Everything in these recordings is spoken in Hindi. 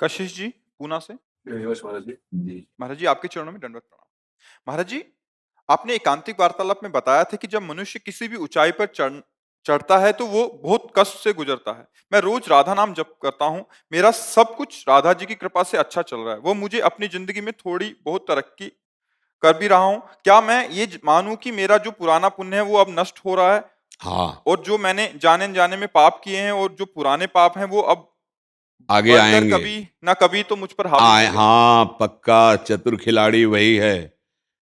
कशिश जी, पूना से। यश महाराज जी। जी। महाराज जी, आपके चरणों में दंडवत प्रणाम। महाराज जी, आपने एकांतिक वार्तालाप में बताया था कि जब मनुष्य किसी भी ऊंचाई पर चढ़ता है तो वो बहुत कष्ट से गुजरता है। मैं रोज राधा नाम जप करता हूँ। मेरा सब कुछ राधा जी की कृपा से अच्छा चल रहा है। वो मुझे अपनी जिंदगी में थोड़ी बहुत तरक्की कर भी रहा हूँ। क्या मैं ये मानूं कि मेरा जो पुराना पुण्य है वो अब नष्ट हो रहा है, हाँ, और जो मैंने जाने अनजाने में पाप किए हैं और जो पुराने पाप हैं वो अब आगे बढ़कर आएंगे। कभी ना कभी तो मुझ पर हावी आए, होंगे? हाँ, पक्का चतुर खिलाड़ी वही है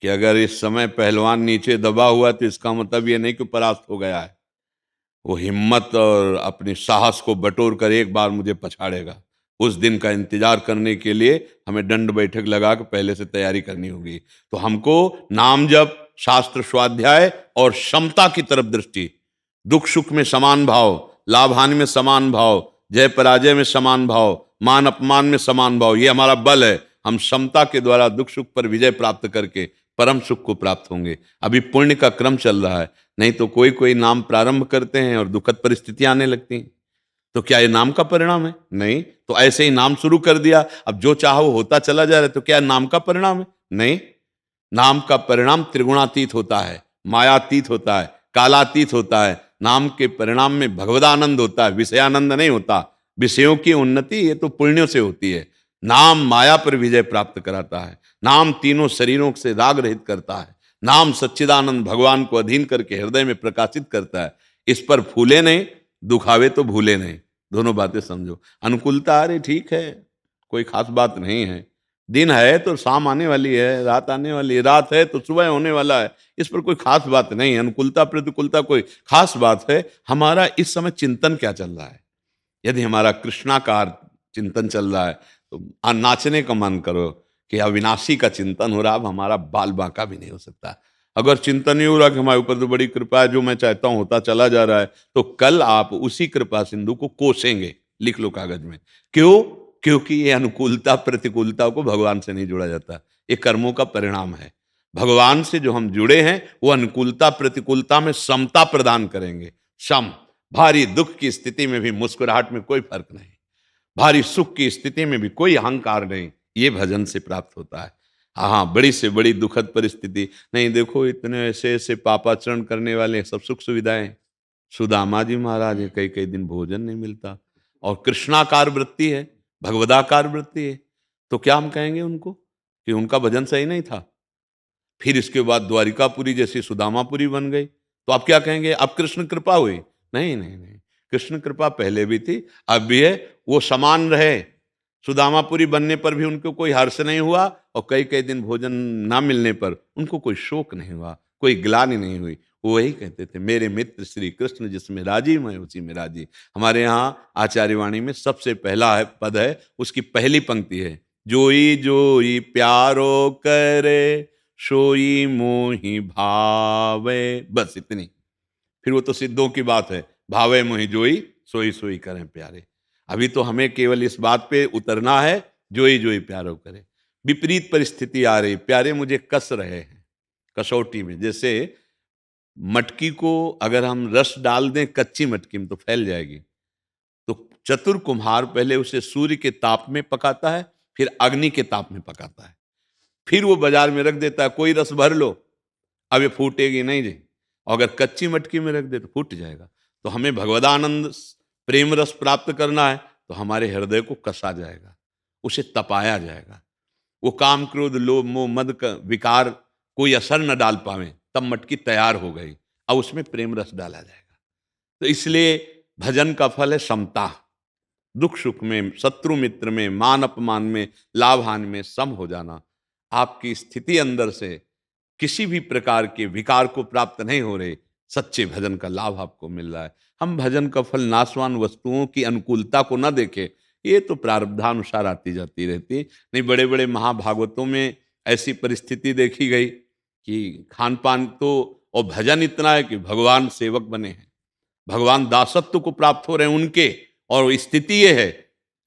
कि अगर इस समय पहलवान नीचे दबा हुआ तो इसका मतलब ये नहीं कि परास्त हो गया है। वो हिम्मत और अपनी साहस को बटोर कर एक बार मुझे पछाड़ेगा। उस दिन का इंतजार करने के लिए हमें दंड बैठक लगा के पहले से तैयारी करनी होगी। तो हमको नाम जप, शास्त्र स्वाध्याय और क्षमता की तरफ दृष्टि, दुख सुख में समान भाव, लाभ हानि में समान भाव, जय पराजय में समान भाव, मान अपमान में समान भाव, ये हमारा बल है। हम क्षमता के द्वारा दुख सुख पर विजय प्राप्त करके परम सुख को प्राप्त होंगे। अभी पुण्य का क्रम चल रहा है। नहीं तो कोई कोई नाम प्रारंभ करते हैं और दुखद परिस्थितियां आने लगती हैं। तो क्या ये नाम का परिणाम है? नहीं। तो ऐसे ही नाम शुरू कर दिया, अब जो चाहा वो होता चला जा रहा है, तो क्या नाम का परिणाम है? नहीं। नाम का परिणाम त्रिगुणातीत होता है, मायातीत होता है, कालातीत होता है। नाम के परिणाम में भगवदानंद होता है, विषयानंद नहीं होता। विषयों की उन्नति ये तो पुण्यों से होती है। नाम माया पर विजय प्राप्त कराता है। नाम तीनों शरीरों से राग रहित करता है। नाम सच्चिदानंद भगवान को अधीन करके हृदय में प्रकाशित करता है। इस पर फूले नहीं, दुखावे तो भूले नहीं। दोनों बातें समझो। अनुकूलता, अरे ठीक है, कोई खास बात नहीं है। दिन है तो शाम आने वाली है, रात आने वाली है, रात है तो सुबह होने वाला है। इस पर कोई खास बात नहीं है। अनुकूलता प्रतिकूलता कोई खास बात है। हमारा इस समय चिंतन क्या चल रहा है? यदि हमारा कृष्णाकार चिंतन चल रहा है तो नाचने का मन करो कि अविनाशी का चिंतन हो रहा। अब हमारा बाल बांका भी नहीं हो सकता। अगर चिंतन नहीं हो रहा कि हमारे ऊपर तो बड़ी कृपा है, जो मैं चाहता हूं होता चला जा रहा है, तो कल आप उसी कृपा सिंधु को कोसेंगे। लिख लो कागज में। क्यों? क्योंकि ये अनुकूलता प्रतिकूलता को भगवान से नहीं जोड़ा जाता। ये कर्मों का परिणाम है। भगवान से जो हम जुड़े हैं वो अनुकूलता प्रतिकूलता में समता प्रदान करेंगे। सम। भारी दुख की स्थिति में भी मुस्कुराहट में कोई फर्क नहीं, भारी सुख की स्थिति में भी कोई अहंकार नहीं। ये भजन से प्राप्त होता है। हाँ, बड़ी से बड़ी दुखद परिस्थिति नहीं। देखो, इतने ऐसे ऐसे पापाचरण करने वाले सब सुख सुविधाएं। सुदामा जी महाराज है, कई कई दिन भोजन नहीं मिलता, और कृष्णाकार वृत्ति है, भगवदाकार वृत्ति है। तो क्या हम कहेंगे उनको कि उनका भजन सही नहीं था? फिर इसके बाद द्वारिकापुरी जैसी सुदामापुरी बन गई, तो आप क्या कहेंगे? अब कृष्ण कृपा हुई? नहीं नहीं नहीं, कृष्ण कृपा पहले भी थी, अब भी है। वो समान रहे। सुदामापुरी बनने पर भी उनको कोई हर्ष नहीं हुआ, और कई कई दिन भोजन ना मिलने पर उनको कोई शोक नहीं हुआ, कोई ग्लानि नहीं हुई। वो वही कहते थे, मेरे मित्र श्री कृष्ण जिसमें राजी मैं उसी में राजी। हमारे यहाँ आचार्यवाणी में सबसे पहला है पद है, उसकी पहली पंक्ति है, जोई जोई प्यारो करे सोई मोहि भावे। बस इतनी। फिर वो तो सिद्धों की बात है, भावे मोहि जोई सोई सोई करें प्यारे। अभी तो हमें केवल इस बात पे उतरना है, जोई जोई प्यारो करे। विपरीत परिस्थिति आ रही, प्यारे मुझे कस रहे हैं कसौटी में। जैसे मटकी को अगर हम रस डाल दें कच्ची मटकी में तो फैल जाएगी। तो चतुर कुम्हार पहले उसे सूर्य के ताप में पकाता है, फिर अग्नि के ताप में पकाता है, फिर वो बाजार में रख देता है, कोई रस भर लो, अब ये फूटेगी नहीं जी। और अगर कच्ची मटकी में रख दे तो फूट जाएगा। तो हमें भगवदानंद प्रेम रस प्राप्त करना है तो हमारे हृदय को कसा जाएगा, उसे तपाया जाएगा। वो काम क्रोध लोभ मोह मद का विकार कोई असर न डाल पावे, तब मटकी तैयार हो गई। अब उसमें प्रेम रस डाला जाएगा। तो इसलिए भजन का फल है समता। दुख सुख में, शत्रु मित्र में, मान अपमान में, लाभ हानि में सम हो जाना। आपकी स्थिति अंदर से किसी भी प्रकार के विकार को प्राप्त नहीं हो रहे, सच्चे भजन का लाभ आपको मिल रहा है। हम भजन का फल नाशवान वस्तुओं की अनुकूलता को न देखें, ये तो प्रारब्धानुसार आती जाती रहती। नहीं, बड़े बड़े महाभागवतों में ऐसी परिस्थिति देखी गई कि खान पान तो, और भजन इतना है कि भगवान सेवक बने हैं, भगवान दासत्व को प्राप्त हो रहे हैं उनके। और स्थिति ये है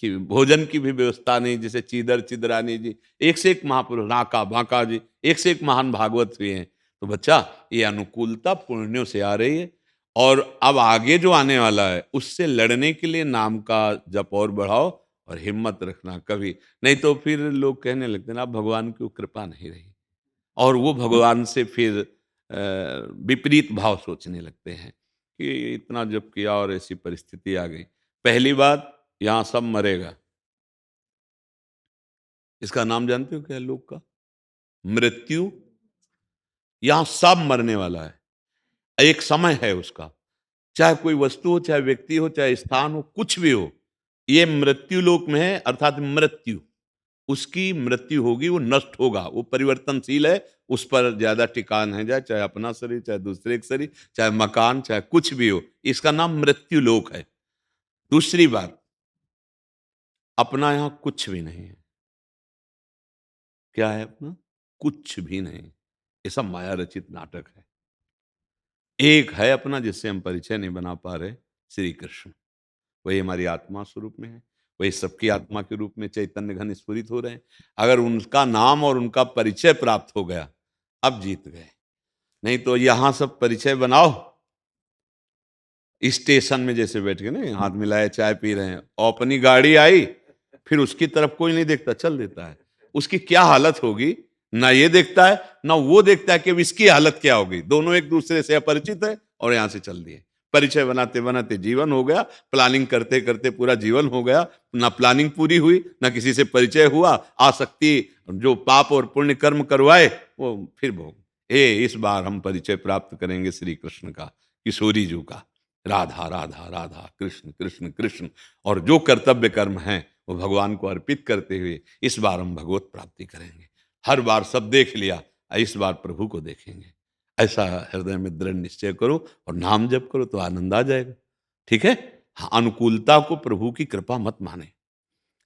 कि भोजन की भी व्यवस्था नहीं। जैसे चीदर चिदरानी जी, एक से एक महापुरुष, नाका बांका जी, एक से एक महान भागवत हुए हैं। तो बच्चा, ये अनुकूलता पुण्यों से आ रही है, और अब आगे जो आने वाला है उससे लड़ने के लिए नाम का जप और बढ़ाओ, और हिम्मत रखना कभी, नहीं तो फिर लोग कहने लगते हैं ना, अब भगवान की कृपा नहीं रही, और वो भगवान से फिर विपरीत भाव सोचने लगते हैं कि इतना जब किया और ऐसी परिस्थिति आ गई। पहली बात, यहाँ सब मरेगा। इसका नाम जानते हो क्या है लोक का? मृत्यु। यहाँ सब मरने वाला है, एक समय है उसका। चाहे कोई वस्तु हो, चाहे व्यक्ति हो, चाहे स्थान हो, कुछ भी हो, ये मृत्यु लोक में है, अर्थात मृत्यु, उसकी मृत्यु होगी, वो नष्ट होगा, वो परिवर्तनशील है, उस पर ज्यादा टिकान है जाए, चाहे अपना शरीर, चाहे दूसरे का शरीर, चाहे मकान, चाहे कुछ भी हो, इसका नाम मृत्यु लोक है। दूसरी बात, अपना यहां कुछ भी नहीं है। क्या है अपना? कुछ भी नहीं। ये सब माया रचित नाटक है। एक है अपना जिससे हम परिचय नहीं बना पा रहे, श्री कृष्ण। वही हमारी आत्मा स्वरूप में है, वही सबकी आत्मा के रूप में चैतन्य घन स्फुरित हो रहे हैं। अगर उनका नाम और उनका परिचय प्राप्त हो गया, अब जीत गए। नहीं तो यहां सब परिचय बनाओ, स्टेशन में जैसे बैठ के ना हाथ मिलाए चाय पी रहे हैं, और अपनी गाड़ी आई, फिर उसकी तरफ कोई नहीं देखता, चल देता है। उसकी क्या हालत होगी, ना ये देखता है ना वो देखता है कि अब इसकी हालत क्या होगी। दोनों एक दूसरे से अपरिचित है और यहां से चल दिए। परिचय बनाते बनाते जीवन हो गया, प्लानिंग करते करते पूरा जीवन हो गया, ना प्लानिंग पूरी हुई, ना किसी से परिचय हुआ। आसक्ति, जो पाप और पुण्य कर्म करवाए, वो फिर भोग। इस बार हम परिचय प्राप्त करेंगे श्री कृष्ण का, किशोरी जी का। राधा राधा राधा, कृष्ण कृष्ण कृष्ण, और जो कर्तव्य कर्म हैं वो भगवान को अर्पित करते हुए इस बार हम भगवत प्राप्ति करेंगे। हर बार सब देख लिया, इस बार प्रभु को देखेंगे। ऐसा हृदय में दृढ़ निश्चय करो और नाम जप करो तो आनंद आ जाएगा। ठीक है? हाँ, अनुकूलता को प्रभु की कृपा मत माने।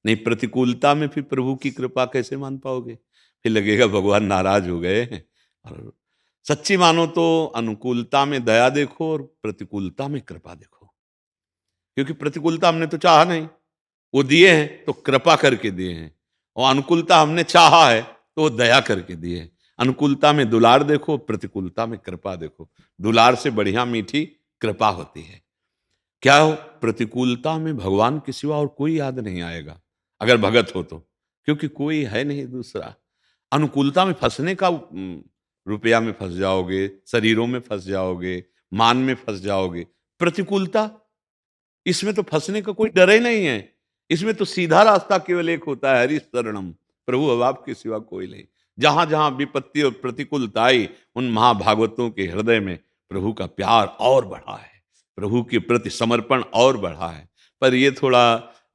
नहीं, प्रतिकूलता में फिर प्रभु की कृपा कैसे मान पाओगे? फिर लगेगा भगवान नाराज हो गए हैं। और सच्ची मानो तो अनुकूलता में दया देखो और प्रतिकूलता में कृपा देखो। क्योंकि प्रतिकूलता हमने तो चाहा नहीं, वो दिए हैं तो कृपा करके दिए हैं, और अनुकूलता हमने चाहा है तो वो दया करके दिए हैं। अनुकूलता में दुलार देखो, प्रतिकूलता में कृपा देखो। दुलार से बढ़िया मीठी कृपा होती है। क्या हो? प्रतिकूलता में भगवान के सिवा और कोई याद नहीं आएगा, अगर भगत हो तो, क्योंकि कोई है नहीं दूसरा। अनुकूलता में फंसने का रुपया में फंस जाओगे, शरीरों में फंस जाओगे, मान में फंस जाओगे। प्रतिकूलता, इसमें तो फंसने का कोई डर ही नहीं है। इसमें तो सीधा रास्ता केवल एक होता है, हरि शरणम, प्रभु अब आपके सिवा कोई नहीं। जहां जहां विपत्ति और प्रतिकूलता आई, उन महाभागवतों के हृदय में प्रभु का प्यार और बढ़ा है, प्रभु के प्रति समर्पण और बढ़ा है। पर ये थोड़ा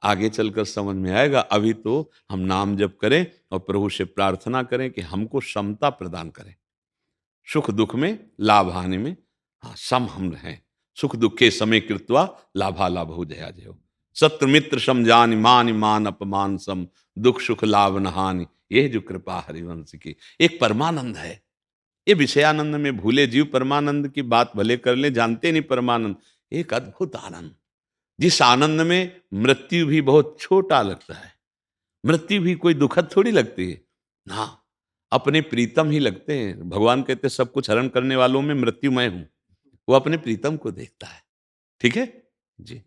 आगे चलकर समझ में आएगा। अभी तो हम नाम जप करें और प्रभु से प्रार्थना करें कि हमको क्षमता प्रदान करें, सुख दुख में, लाभ हानि में, हाँ, सम हम रहें। सुख दुखे समय कृत्वा लाभा लाभो जया जयो। सत्र मित्र समझानि, मान मान अपमान सम, दुख सुख लाभ न हानि, ये जो कृपा हरिवंश की। एक परमानंद है। ये विषयानंद में भूले जीव परमानंद की बात भले कर ले, जानते नहीं परमानंद। एक अद्भुत आनंद, जिस आनंद में मृत्यु भी बहुत छोटा लगता है। मृत्यु भी कोई दुखद थोड़ी लगती है ना, अपने प्रीतम ही लगते हैं। भगवान कहते हैं, सब कुछ हरण करने वालों में मृत्यु मैं हूं। वो अपने प्रीतम को देखता है। ठीक है जी।